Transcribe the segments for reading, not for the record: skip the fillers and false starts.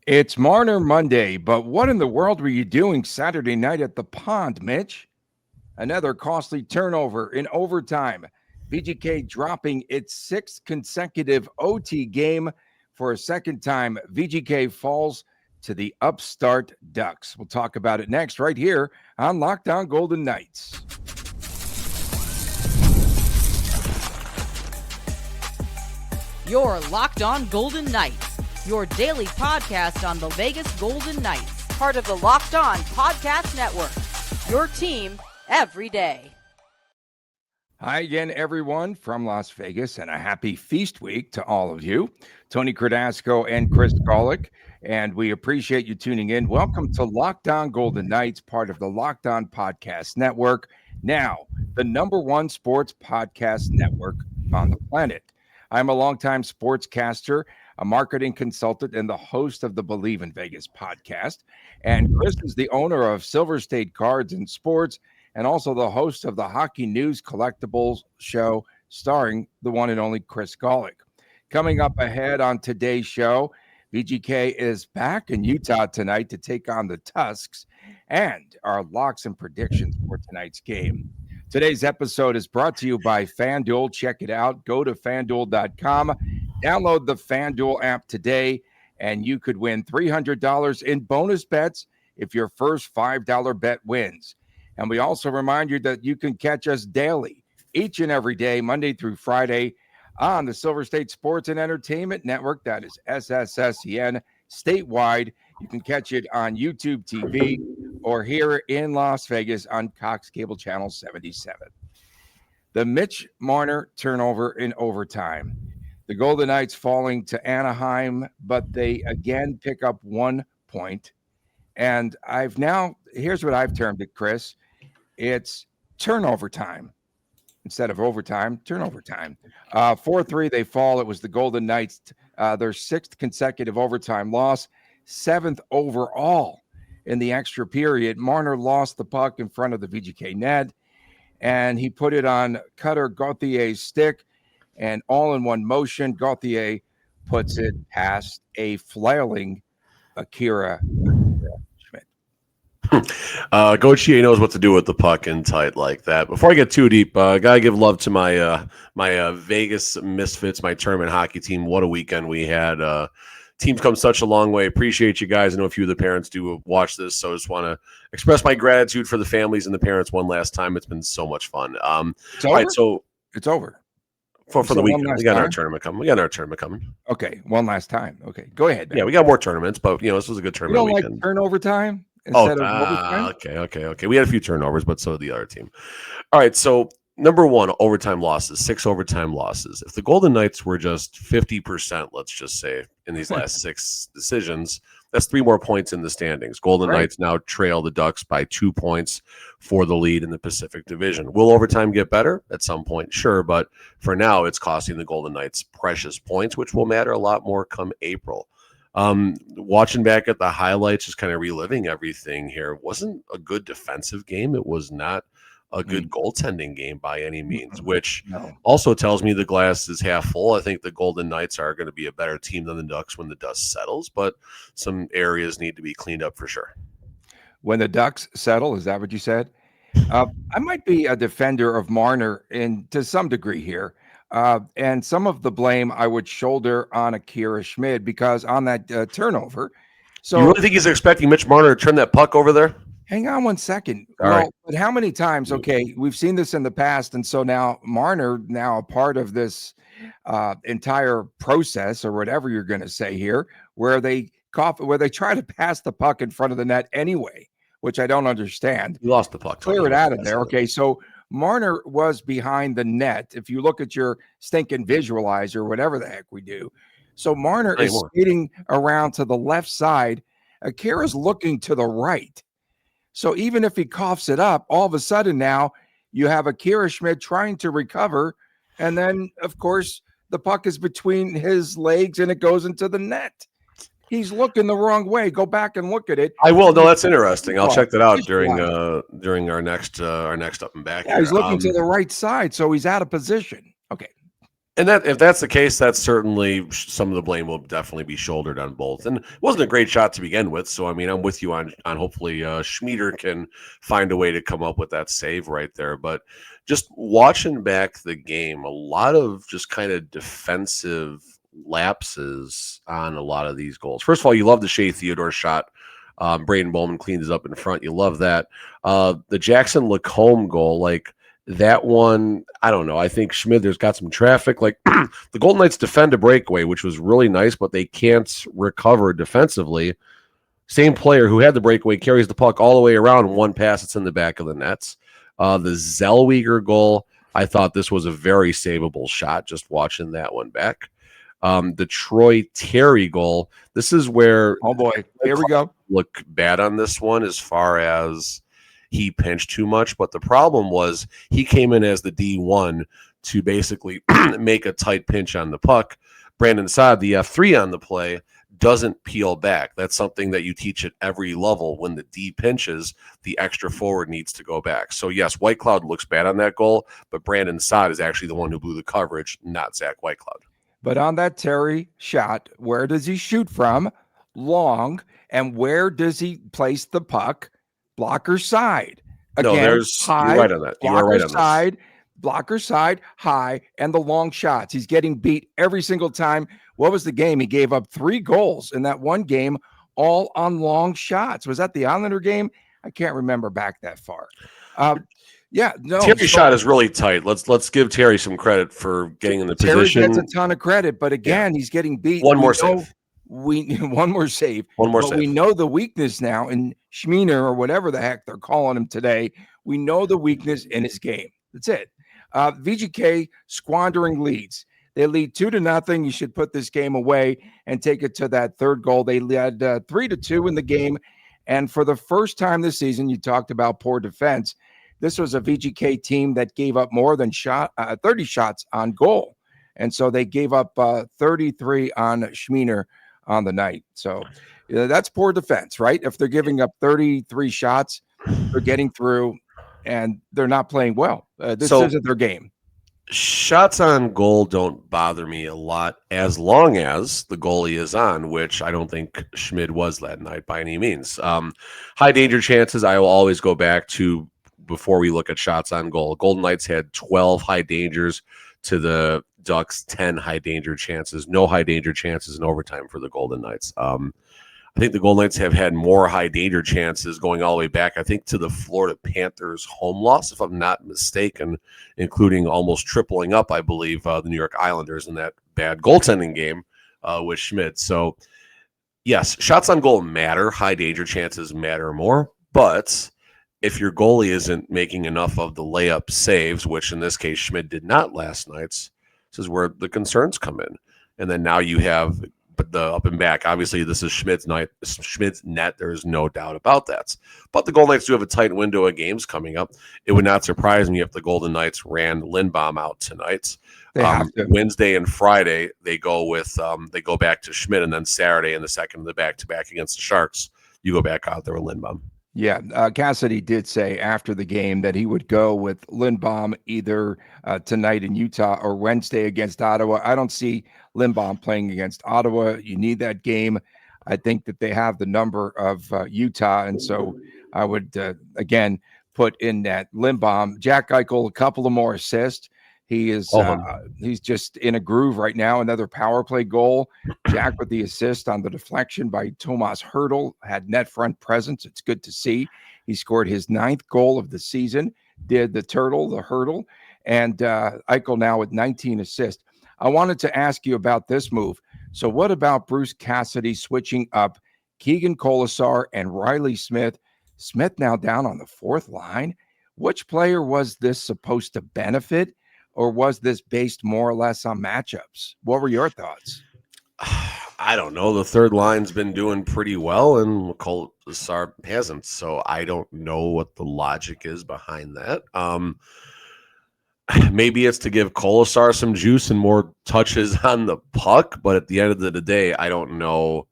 It's Marner Monday, but what in the world were you doing Saturday night at the pond, Mitch? Another costly turnover in overtime. VGK dropping its sixth consecutive OT game for a second time. VGK falls to the upstart Ducks. We'll talk about it next, right here on Locked On Golden Knights. You're Locked On Golden Knights, your daily podcast on the Vegas Golden Knights, part of the Locked On Podcast Network, your team every day. Hi again, everyone from Las Vegas, and a happy feast week to all of you. Tony Cardasco and Chris Golick, and we appreciate you tuning in. Welcome to Locked On Golden Knights, part of the Locked On Podcast Network, now the #1 sports podcast network on the planet. I'm a longtime sportscaster, a marketing consultant, and the host of the Believe in Vegas podcast. And Chris is the owner of Silver State Cards and Sports, and also the host of the Hockey News Collectibles show, starring the one and only Chris Golick. Coming up ahead on today's show, VGK is back in Utah tonight to take on the Tusks, and our locks and predictions for tonight's game. Today's episode is brought to you by FanDuel. Check it out. Go to FanDuel.com. Download the FanDuel app today, and you could win $300 in bonus bets if your first $5 bet wins. And we also remind you that you can catch us daily, each and every day, Monday through Friday, on the Silver State Sports and Entertainment Network. That is SSSEN statewide. You can catch it on YouTube TV or here in Las Vegas on Cox Cable Channel 77. The Mitch Marner turnover in overtime. The Golden Knights falling to Anaheim, but they again pick up 1 point. And here's what I've termed it, Chris. It's turnover time. Instead of overtime, turnover time. 4-3, they fall. It was the Golden Knights, their sixth consecutive overtime loss, seventh overall in the extra period. Marner lost the puck in front of the VGK net, and he put it on Cutter Gauther's stick, and all in one motion, Gauther puts it past a flailing Akira Schmid. Gauthier knows what to do with the puck in tight like that. Before I get too deep, gotta give love to my Vegas Misfits, my tournament hockey team. What a weekend we had. Team's come such a long way. Appreciate you guys. I know a few of the parents do watch this, so I just want to express my gratitude for the families and the parents one last time. It's been so much fun. All right, so it's over. For the weekend, we got our tournament coming. Okay, one last time. Okay, go ahead, man. Yeah, we got more tournaments, but this was a good tournament. You don't weekend. Like turnover time instead of overtime? Okay. We had a few turnovers, but so did the other team. All right, so number one, overtime losses, 6 overtime losses. If the Golden Knights were just 50%, let's just say, in these last 6 decisions, that's 3 more points in the standings. Golden Knights now trail the Ducks by 2 points for the lead in the Pacific Division. Will overtime get better at some point? Sure, but for now, it's costing the Golden Knights precious points, which will matter a lot more come April. Watching back at the highlights, just kind of reliving everything here, wasn't a good defensive game. It was not a good goaltending game by any means, which also tells me the glass is half full. I think the Golden Knights are going to be a better team than the Ducks when the dust settles, but some areas need to be cleaned up for sure. When the Ducks settle, is that what you said? I might be a defender of Marner to some degree here. And some of the blame I would shoulder on Akira Schmid because on that turnover. So you really think he's expecting Mitch Marner to turn that puck over there? Hang on 1 second. All right. But how many times? Okay, we've seen this in the past, and so now Marner, a part of this entire process, or whatever you're going to say here, where they try to pass the puck in front of the net anyway, which I don't understand. He lost the puck. Clear it out of there. Okay, so Marner was behind the net. If you look at your stinking visualizer, whatever the heck we do, so Marner is skating around to the left side. Akira's looking to the right. So even if he coughs it up, all of a sudden now you have Akira Schmid trying to recover. And then, of course, the puck is between his legs and it goes into the net. He's looking the wrong way. Go back and look at it. I will. No, that's interesting. I'll check that out during our next up and back. Yeah, he's looking to the right side, so he's out of position. Okay. And that if that's the case, that's certainly some of the blame will definitely be shouldered on both. And it wasn't a great shot to begin with. So, I mean, I'm with you on hopefully Schmieder can find a way to come up with that save right there. But just watching back the game, a lot of just kind of defensive lapses on a lot of these goals. First of all, you love the Shea Theodore shot. Braden Bowman cleans it up in front. You love that. The Jackson Lacombe goal, like, that one, I don't know. I think Schmid, there's got some traffic. Like the Golden Knights defend a breakaway, which was really nice, but they can't recover defensively. Same player who had the breakaway carries the puck all the way around. One pass, it's in the back of the nets. The Zellweger goal, I thought this was a very savable shot just watching that one back. The Troy Terry goal, this is where Oh boy, here we go. Look bad on this one as far as he pinched too much, but the problem was he came in as the D1 to basically make a tight pinch on the puck. Brandon Saad, the F3 on the play, doesn't peel back. That's something that you teach at every level. When the D pinches, the extra forward needs to go back. So yes, Whitecloud looks bad on that goal, but Brandon Saad is actually the one who blew the coverage, not Zach Whitecloud. But on that Terry shot, where does he shoot from? Long. And where does he place the puck? Blocker side. Again, you're right on that. You are right on side, blocker side, high, and the long shots. He's getting beat every single time. What was the game? He gave up 3 goals in that one game, all on long shots. Was that the Islander game? I can't remember back that far. Yeah, no. Terry's shot is really tight. Let's give Terry some credit for getting in the position. Terry gets a ton of credit, but again, he's getting beat. One more save. One more save. Save. We know the weakness now in Schmiener or whatever the heck they're calling him today. We know the weakness in his game. That's it. VGK squandering leads. They lead 2-0. You should put this game away and take it to that third goal. They led 3-2 in the game. And for the first time this season, you talked about poor defense. This was a VGK team that gave up more than 30 shots on goal. And so they gave up 33 on Schmiener on the night. So that's poor defense, right? If they're giving up 33 shots, they're getting through and they're not playing well. This isn't their game. Shots on goal don't bother me a lot as long as the goalie is on, which I don't think Schmid was that night by any means. High danger chances, I will always go back to before we look at shots on goal. Golden Knights had 12 high dangers to the Ducks, 10 high danger chances. No high danger chances in overtime for the Golden Knights. I think the Golden Knights have had more high danger chances going all the way back, I think, to the Florida Panthers home loss, if I'm not mistaken, including almost tripling up, I believe, the New York Islanders in that bad goaltending game with Schmid. So, yes, shots on goal matter. High danger chances matter more. But if your goalie isn't making enough of the layup saves, which in this case Schmid did not last night, this is where the concerns come in. And then now you have the up and back. Obviously, this is Schmid's net. There is no doubt about that. But the Golden Knights do have a tight window of games coming up. It would not surprise me if the Golden Knights ran Lindbaum out tonight. Wednesday and Friday, they go back to Schmid, and then Saturday in the second of the back-to-back against the Sharks, you go back out there with Lindbaum. Yeah, Cassidy did say after the game that he would go with Lindbaum either tonight in Utah or Wednesday against Ottawa. I don't see Lindbaum playing against Ottawa. You need that game. I think that they have the number of Utah, and so I would, again, put in that Lindbaum. Jack Eichel, a couple of more assists. He is he's just in a groove right now. Another power play goal. Jack with the assist on the deflection by Tomas Hertl, had net front presence. It's good to see. He scored his 9th goal of the season, did the Hertl, and Eichel now with 19 assists. I wanted to ask you about this move. So what about Bruce Cassidy switching up Keegan Colasar and Riley Smith? Smith now down on the 4th line. Which player was this supposed to benefit? Or was this based more or less on matchups? What were your thoughts? I don't know. The third line's been doing pretty well, and Colasar hasn't. So I don't know what the logic is behind that. Maybe it's to give Colasar some juice and more touches on the puck. But at the end of the day, I don't know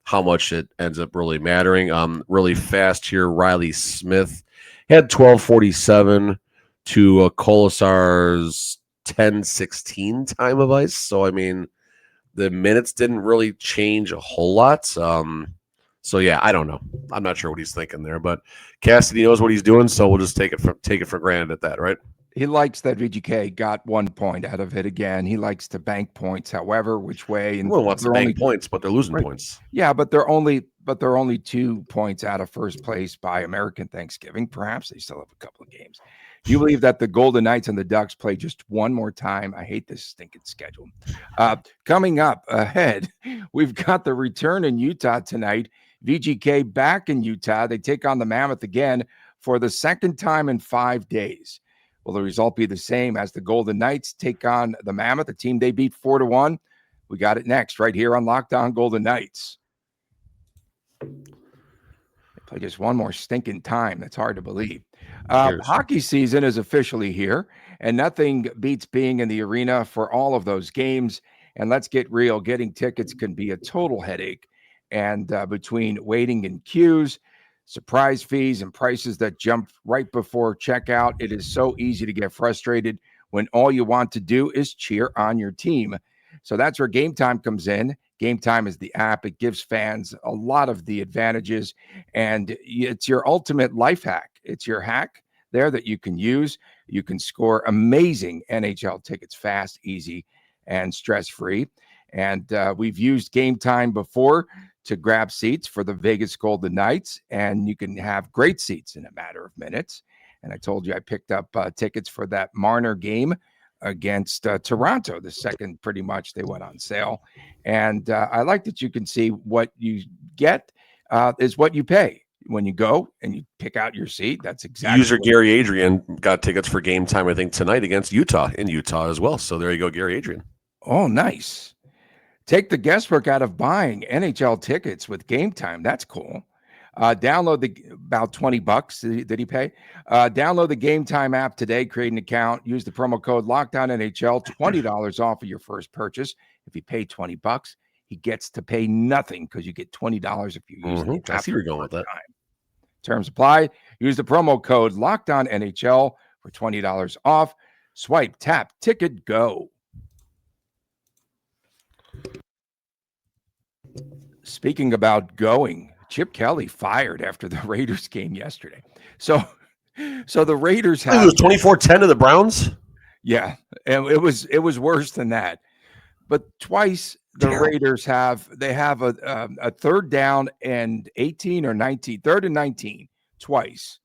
how much it ends up really mattering. Really fast here, Riley Smith had 12:47 to Colasar's 10-16 time of ice. So, I mean, the minutes didn't really change a whole lot. So yeah, I don't know. I'm not sure what he's thinking there, but Cassidy knows what he's doing, so we'll just take it for granted at that, right? He likes that VGK got 1 point out of it again. He likes to bank points, however, which way. And Everyone wants to bank points, but they're losing points. Yeah, but they're only 2 points out of first place by American Thanksgiving. Perhaps they still have a couple of games. Do you believe that the Golden Knights and the Ducks play just one more time? I hate this stinking schedule. Coming up ahead, we've got the return in Utah tonight. VGK back in Utah. They take on the Mammoth again for the second time in 5 days. Will the result be the same as the Golden Knights take on the Mammoth, a team they beat 4-1? We got it next right here on Locked On Golden Knights. They play just one more stinking time. That's hard to believe. Hockey season is officially here, and nothing beats being in the arena for all of those games. And let's get real. Getting tickets can be a total headache. And between waiting in queues, surprise fees, and prices that jump right before checkout, it is so easy to get frustrated when all you want to do is cheer on your team. So that's where Gametime comes in. Gametime is the app. It gives fans a lot of the advantages, and it's your ultimate life hack. It's your hack there that you can use. You can score amazing NHL tickets fast, easy, and stress-free. And we've used Gametime before to grab seats for the Vegas Golden Knights, and you can have great seats in a matter of minutes. And I told you I picked up tickets for that Marner game against Toronto. The second, pretty much, they went on sale. And I like that you can see what you get is what you pay. When you go and you pick out your seat, that's exactly. User Gary Adrian got tickets for Gametime, I think, tonight against Utah, in Utah as well. So there you go, Gary Adrian. Oh, nice. Take the guesswork out of buying NHL tickets with Gametime. That's cool. Download about $20. Did he pay? Download the Gametime app today. Create an account. Use the promo code LOCKDOWNNHL. $20 off of your first purchase. If you pay $20, he gets to pay nothing because you get $20 if you use it. I see where you're going with that. Terms apply. Use the promo code LOCKDOWNNHL for $20 off. Swipe, tap, ticket, go. Speaking about going, Chip Kelly fired after the Raiders game yesterday. So the Raiders have. It was 24-10 to the Browns? Yeah, and it was worse than that. But twice the Raiders have a third down and 18 or 19, third and 19 twice.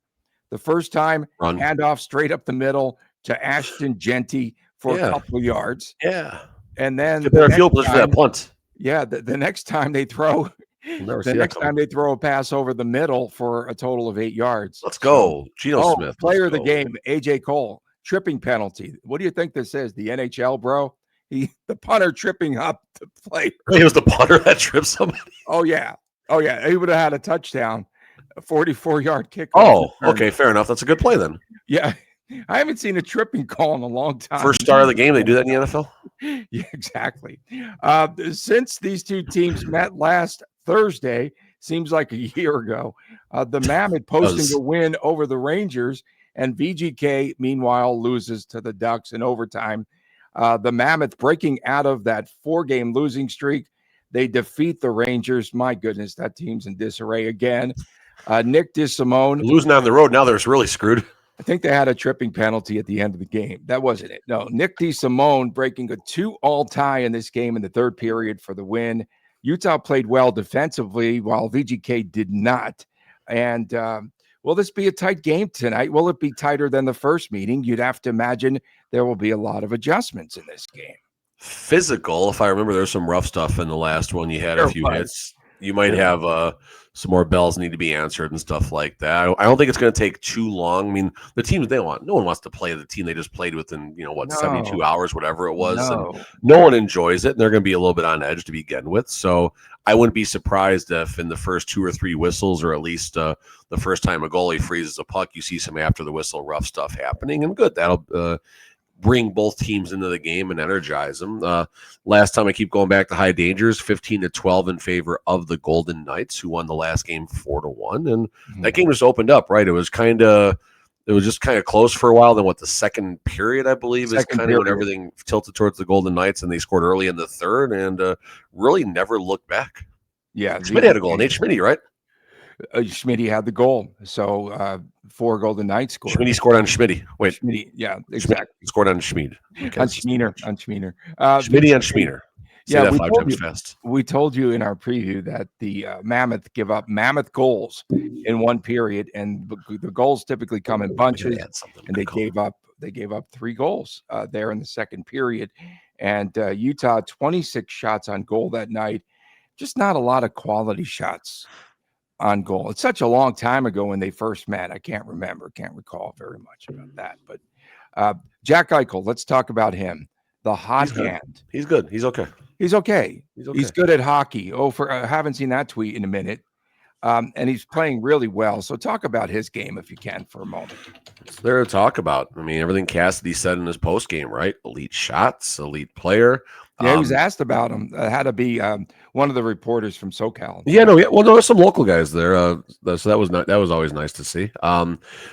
The first time, handoff straight up the middle to Ashton Genty for a couple of yards. Yeah. And then better field position for that punt. Yeah, the next time they throw they throw a pass over the middle for a total of 8 yards. Let's go. Geno Smith. Player of the game, AJ Cole. Tripping penalty. What do you think this is? The NHL, bro? The punter tripping up the player. It was the punter that tripped somebody. Oh, yeah. He would have had a touchdown, a 44-yard kick. Oh, okay, fair enough. That's a good play then. Yeah. I haven't seen a tripping call in a long time. First start of the game, they do that in the NFL? Yeah, exactly. Since these two teams met last Thursday, seems like a year ago, the Mammoth posting a win over the Rangers, and VGK, meanwhile, loses to the Ducks in overtime. The Mammoth breaking out of that 4-game losing streak. They defeat the Rangers. My goodness, that team's in disarray again. Nick DeSimone. Losing on the road, now they're really screwed. I think they had a tripping penalty at the end of the game. That wasn't it. No, Nick DeSimone breaking a 2-all tie in this game in the third period for the win. Utah played well defensively while VGK did not. And will this be a tight game tonight? Will it be tighter than the first meeting? You'd have to imagine there will be a lot of adjustments in this game. Physical, if I remember, there's some rough stuff in the last one. You had a few hits. You might have some more bells need to be answered and stuff like that. I don't think it's going to take too long. I mean, the teams no one wants to play the team they just played within, 72 hours, whatever it was. And no one enjoys it. And they're going to be a little bit on edge to begin with. So I wouldn't be surprised if in the first 2 or 3 whistles, or at least the first time a goalie freezes a puck, you see some after the whistle rough stuff happening. And good, that'll bring both teams into the game and energize them. Last time, I keep going back to high dangers, 15-12 in favor of the Golden Knights, who won the last game 4-1. And that game just opened up, right? It was kind of It was just kind of close for a while. Then the second period, I believe, is kind of when period. everything tilted towards the Golden Knights, and they scored early in the third and really never looked back. Yeah, Schmid had a goal. Nate Schmid, right? Schmid had the goal. So 4 Golden Knights scored. Schmid scored on Schmid. Wait. Schmid, yeah, exactly. Schmid scored on Schmid. On Schmiener. Schmid and Schmiener. Say that 5 times fast. We told you in our preview that the Mammoth give up mammoth goals in one period, and the goals typically come in bunches. And they gave up 3 goals there in the second period. And Utah 26 shots on goal that night. Just not a lot of quality shots on goal. It's such a long time ago when they first met. I can't recall very much about that. But Jack Eichel, let's talk about him. The hot hand. He's good. He's okay. He's okay. He's good at hockey. I haven't seen that tweet in a minute. And he's playing really well. So talk about his game if you can for a moment. It's there to talk about. I mean, everything Cassidy said in his post game, right? Elite shots, elite player. Yeah, he was asked about him. Had to be one of the reporters from SoCal. Yeah, no, yeah. Well, there were some local guys there, so that was always nice to see.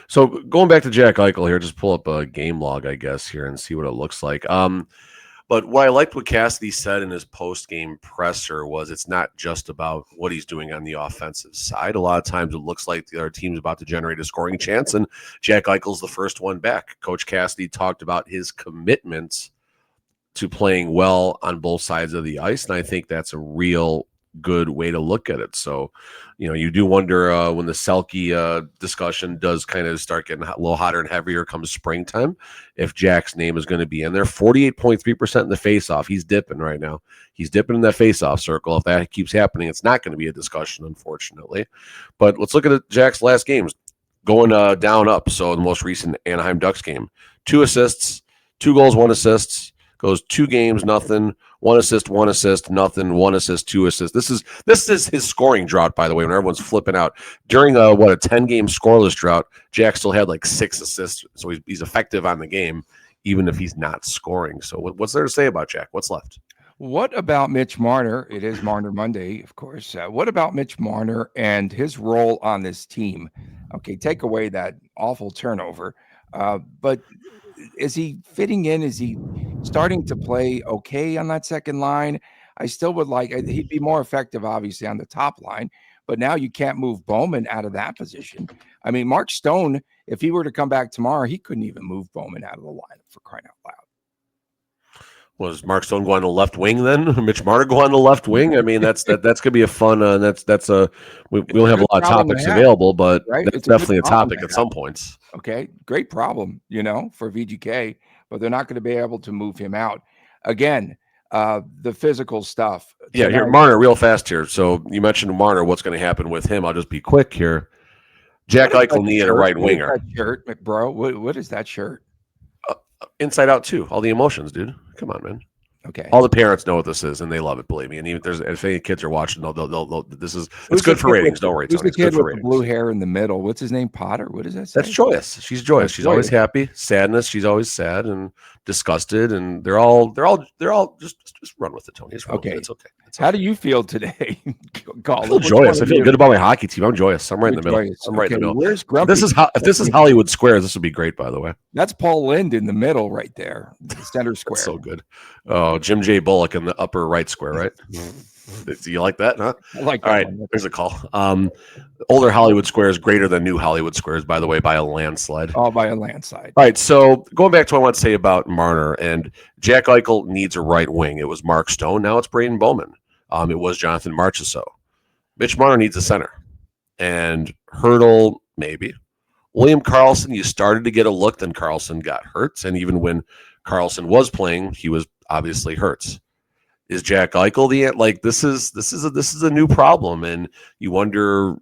So going back to Jack Eichel here, just pull up a game log, I guess, here and see what it looks like. But what I liked what Cassidy said in his post-game presser was it's not just about what he's doing on the offensive side. A lot of times it looks like the other team's about to generate a scoring chance, and Jack Eichel's the first one back. Coach Cassidy talked about his commitments to playing well on both sides of the ice, and I think that's a real good way to look at it. So, you do wonder when the Selke discussion does kind of start getting a little hotter and heavier comes springtime, if Jack's name is going to be in there. 48.3% in the faceoff. He's dipping right now. He's dipping in that faceoff circle. If that keeps happening, it's not going to be a discussion, unfortunately. But let's look at Jack's last games. Going down up. So the most recent Anaheim Ducks game, 2 assists, 2 goals, 1 assist. Goes 2 games, nothing. 1 assist, nothing. 1 assist, 2 assists. This is his scoring drought, by the way, when everyone's flipping out. During a 10-game scoreless drought, Jack still had 6 assists, so he's effective on the game, even if he's not scoring. So what's there to say about Jack? What's left? What about Mitch Marner? It is Marner Monday, of course. What about Mitch Marner and his role on this team? Okay, take away that awful turnover, but is he fitting in? Is he starting to play okay on that second line? I still would he'd be more effective, obviously, on the top line, but now you can't move Bowman out of that position. I mean, Mark Stone, if he were to come back tomorrow, he couldn't even move Bowman out of the lineup, for crying out loud. Was Mark Stone go on the left wing then? Mitch Marner go on the left wing? I mean, that's gonna be a fun. We don't have a lot of topics available, but right? That's definitely a topic at some points. Okay, great problem, for VGK, but they're not going to be able to move him out again. The physical stuff. Yeah, here Marner, real fast here. So you mentioned Marner. What's going to happen with him? I'll just be quick here. Jack Eichel needed a right winger. Shirt, bro. What is that shirt? Inside Out 2. All the emotions, dude. Come on, man. Okay. All the parents know what this is, and they love it. Believe me. And even if any kids are watching, they'll it's good for ratings. Don't worry, Tony. Who's the kid with the blue hair in the middle? What's his name? Potter. What does that say? That's Joyous. She's joyous. She's always happy. Sadness. She's always sad and disgusted. And they're all just run with it, Tony. It's okay. It's okay. How do you feel today? I feel joyous. I feel good about my hockey team. I'm joyous. I'm right in the middle. I'm right in the middle. Where's Grumpy? If this is Hollywood Square, this would be great, by the way. That's Paul Lind in the middle right there, the center square. So good. Oh, Jim J. Bullock in the upper right square, right? Do you like that? Huh? I like that. All right, there's a call. Older Hollywood Square is greater than new Hollywood Squares, by the way, by a landslide. Oh, by a landslide. All right, so going back to what I want to say about Marner, and Jack Eichel needs a right wing. It was Mark Stone. Now it's Braden Bowman. It was Jonathan Marchessault. Mitch Marner needs a center. And Hurdle, maybe. William Karlsson, you started to get a look, then Karlsson got hurt. And even when Karlsson was playing, he was obviously hurt. Is Jack Eichel this is a new problem, and you wonder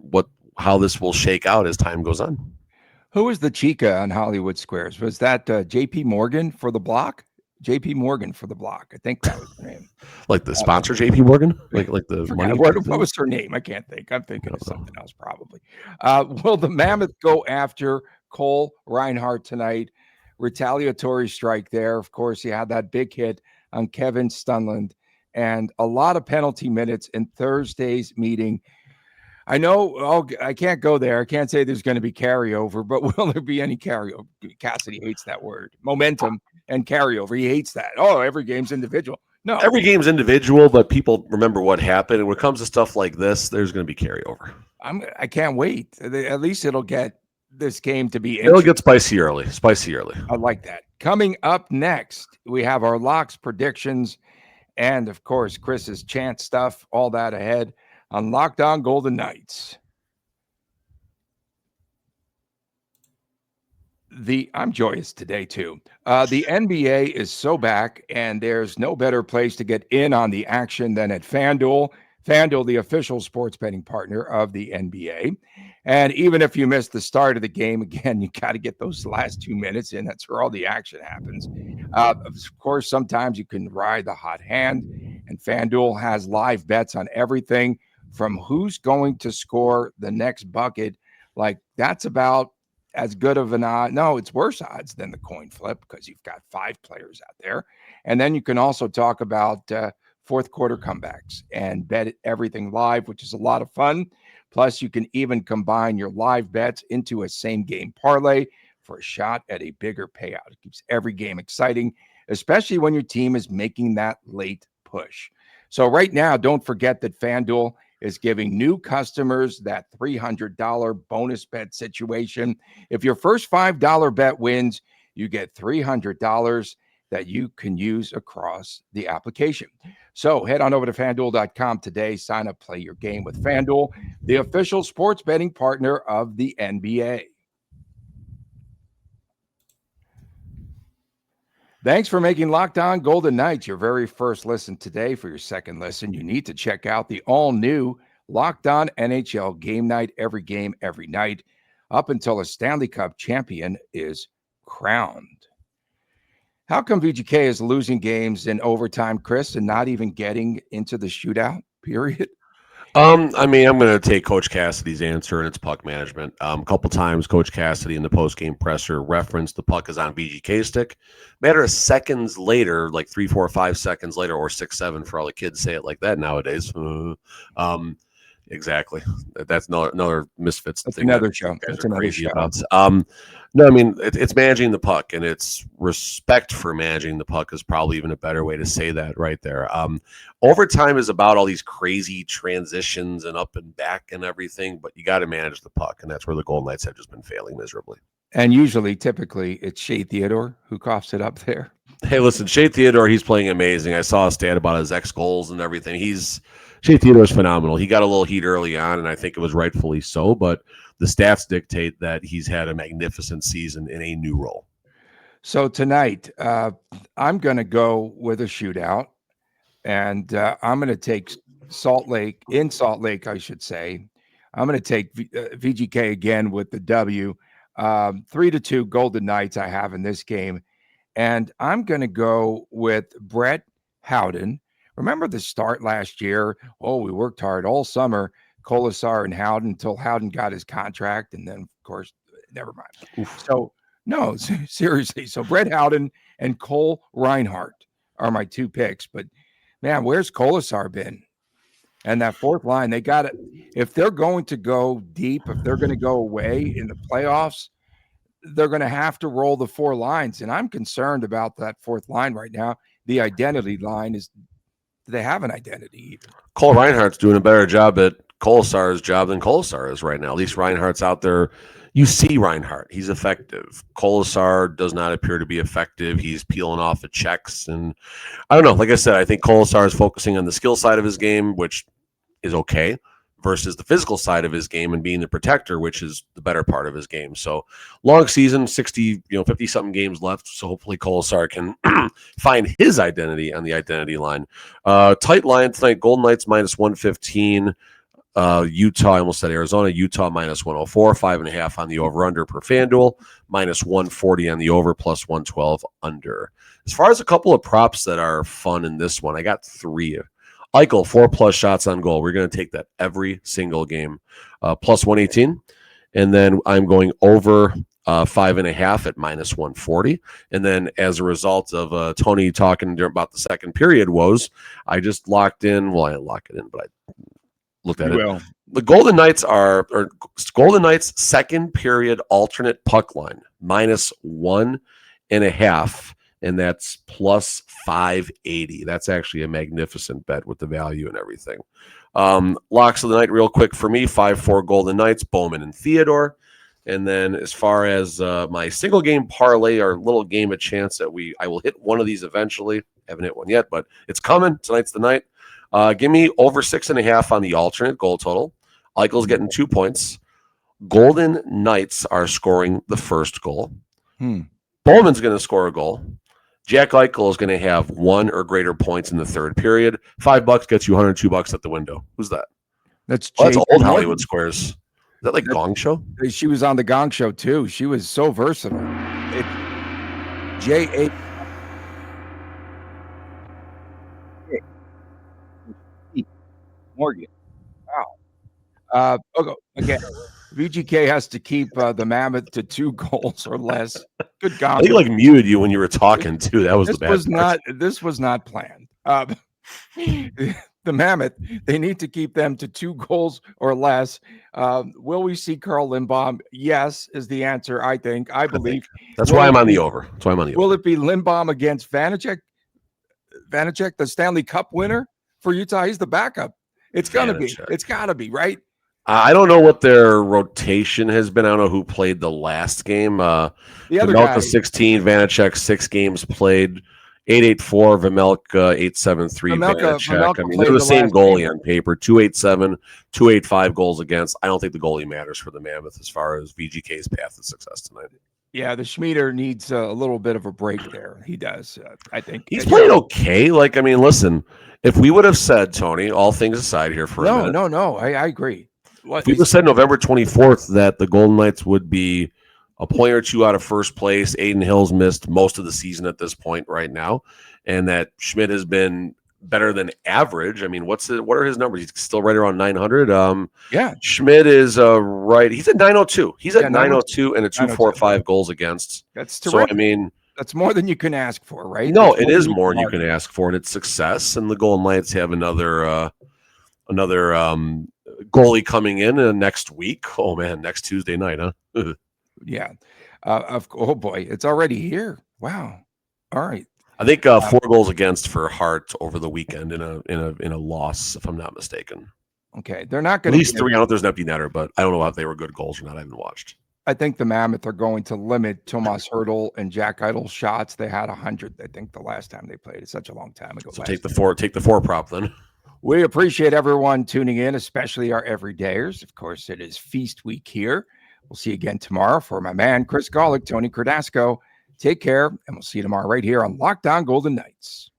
how this will shake out as time goes on. Who was the Chica on Hollywood Squares? Was that JP Morgan for the block? JP Morgan for the block. I think that was her name. Like the sponsor JP Morgan? Like the money? What was her name? I can't think. I'm thinking of something else probably. Will the Mammoth go after Cole Reinhardt tonight? Retaliatory strike there. Of course, he had that big hit on Kevin Stunland and a lot of penalty minutes in Thursday's meeting. I know. Oh, I can't go there. I can't say there's going to be carryover, but will there be any carryover? Cassidy hates that word, momentum and carryover. He hates that. Oh, every game's individual. No, Every game's individual, but people remember what happened. And when it comes to stuff like this, there's going to be carryover. I can't wait. At least it'll get this game to be It'll get spicy early. Spicy early. I like that. Coming up next, we have our locks, predictions, and of course, Chris's chant stuff. All that ahead on Locked On Golden Knights. I'm joyous today too. The NBA is so back, and there's no better place to get in on the action than at FanDuel. FanDuel, the official sports betting partner of the NBA. And even if you missed the start of the game, again, you got to get those last 2 minutes in. That's where all the action happens. Of course, sometimes you can ride the hot hand, and FanDuel has live bets on everything from who's going to score the next bucket. Like, that's about as good of an odd. No, it's worse odds than the coin flip because you've got 5 players out there. And then you can also talk about fourth quarter comebacks and bet everything live, which is a lot of fun. Plus, you can even combine your live bets into a same game parlay for a shot at a bigger payout. It keeps every game exciting, especially when your team is making that late push. So right now, don't forget that FanDuel is giving new customers that $300 bonus bet situation. If your first $5 bet wins, you get $300 that you can use across the application. So head on over to FanDuel.com today. Sign up, play your game with FanDuel, the official sports betting partner of the NBA. Thanks for making Locked On Golden Knights your very first listen today. For your second listen, you need to check out the all-new Locked On NHL Game Night, every game, every night, up until a Stanley Cup champion is crowned. How come VGK is losing games in overtime, Chris, and not even getting into the shootout period? I mean, I'm going to take Coach Cassidy's answer, and it's puck management. A couple times, Coach Cassidy in the post-game presser referenced the puck is on VGK stick. Matter of seconds later, like 3, 4, 5 seconds later, or 6, 7 for all the kids say it like that nowadays. Exactly. That's another Misfits That's thing. another show. That's another show. About. No, I mean, it's managing the puck, and it's respect for managing the puck is probably even a better way to say that right there. Overtime is about all these crazy transitions and up and back and everything, but you got to manage the puck, and that's where the Golden Knights have just been failing miserably. And typically, it's Shea Theodore who coughs it up there. Hey, listen, Shea Theodore, he's playing amazing. I saw a stat about his X goals and everything. Shea Theodore's phenomenal. He got a little heat early on, and I think it was rightfully so, but the stats dictate that he's had a magnificent season in a new role. So tonight, I'm going to go with a shootout, and I'm going to take Salt Lake, I should say. I'm going to take VGK again with the W. 3-2 Golden Knights I have in this game. And I'm going to go with Brett Howden. Remember the start last year? Oh, we worked hard all summer, Colasar and Howden, until Howden got his contract. And then, of course, never mind. Oof. So, no, seriously. So Brett Howden and Cole Reinhardt are my 2 picks. But, man, where's Colasar been? And that fourth line, they got it. If they're going to go deep, if they're going to go away in the playoffs, they're going to have to roll the 4 lines. And I'm concerned about that fourth line right now. The identity line is, do they have an identity even? Cole Reinhardt's doing a better job at Colasar's job than Colasar is right now. At least Reinhardt's out there. You see Reinhardt. He's effective. Colasar does not appear to be effective. He's peeling off the checks. And I don't know. Like I said, I think Colasar is focusing on the skill side of his game, which is okay, versus the physical side of his game and being the protector, which is the better part of his game. So long season, 50-something games left. So hopefully Colasar can find his identity on the identity line. Tight line tonight, Golden Knights -115. Utah, I almost said Arizona. Utah -104, 5.5 on the over/under per FanDuel, -140 on the over, +112 under. As far as a couple of props that are fun in this one, I got 3. Eichel, 4+ shots on goal. We're going to take that every single game. +118. And then I'm going over 5.5 at -140. And then as a result of Tony talking about the second period woes, I just locked in. Well, I didn't lock it in, but I looked at You it. will. The Golden Knights Golden Knights second period alternate puck line -1.5, and that's plus 580. That's actually a magnificent bet with the value and everything. Locks of the night, real quick for me: 5-4 Golden Knights, Bowman and Theodore. And then as far as my single game parlay, our little game of chance that I will hit one of these eventually. Haven't hit one yet, but it's coming. Tonight's the night. Give me over 6.5 on the alternate goal total. Eichel's getting 2 points. Golden Knights are scoring the first goal. Bowman's going to score a goal. Jack Eichel is going to have 1 or greater points in the third period. $5 gets you $102 at the window. Who's that? That's that's old Hollywood Squares. Is that like Gong Show? She was on the Gong Show too. She was so versatile. It's J.A. Morgan. Wow. Okay. Again, VGK has to keep the Mammoth to 2 goals or less. Good God. I think like muted you when you were talking too. That was the bad part. This was not planned. The Mammoth, they need to keep them to 2 goals or less. Will we see Carl Lindbaum? Yes, is the answer, I think. I believe. That's why I'm on the over. Will it be Lindbaum against Vanacek? Vanacek, the Stanley Cup winner for Utah? He's the backup. It's going to be. It's got to be, right? I don't know what their rotation has been. I don't know who played the last game. The other guy, 16, Vanacek 6 games played, 884, Vejmelka 873, Vanacek. I mean, they're the same goalie on paper, 287, 285 goals against. I don't think the goalie matters for the Mammoth as far as VGK's path to success tonight. Yeah, the Schmieder needs a little bit of a break there. He does, I think. He's playing okay. Like, I mean, listen, if we would have said, Tony, all things aside here for a minute. No, I agree. If we would have said November 24th that the Golden Knights would be a point or 2 out of first place, Aiden Hill's missed most of the season at this point right now, and that Schmid has been better than average. I mean, what are his numbers? He's still right around 900. Yeah. Schmid is right. He's at 902. He's at 902 and a 245 goals against. That's terrific. So, I mean, that's more than you can ask for, right? No, it is more than you can ask for, and it's success. And the Golden Knights have another goalie coming in next week. Oh man, next Tuesday night, huh? Yeah. Oh boy, it's already here. Wow. All right. I think 4 goals against for Hart over the weekend in a loss, if I'm not mistaken. Okay, they're not going to at least 3. I don't know if there's an empty netter, but I don't know if they were good goals or not. I haven't watched. I think the Mammoth are going to limit Tomas Hertl and Jack Eichel's shots. They had 100, I think, the last time they played. It's such a long time ago. So take the 4 prop then. We appreciate everyone tuning in, especially our everydayers. Of course, it is feast week here. We'll see you again tomorrow. For my man, Chris Golick, Tony Cardasco, take care, and we'll see you tomorrow right here on Locked On Golden Knights.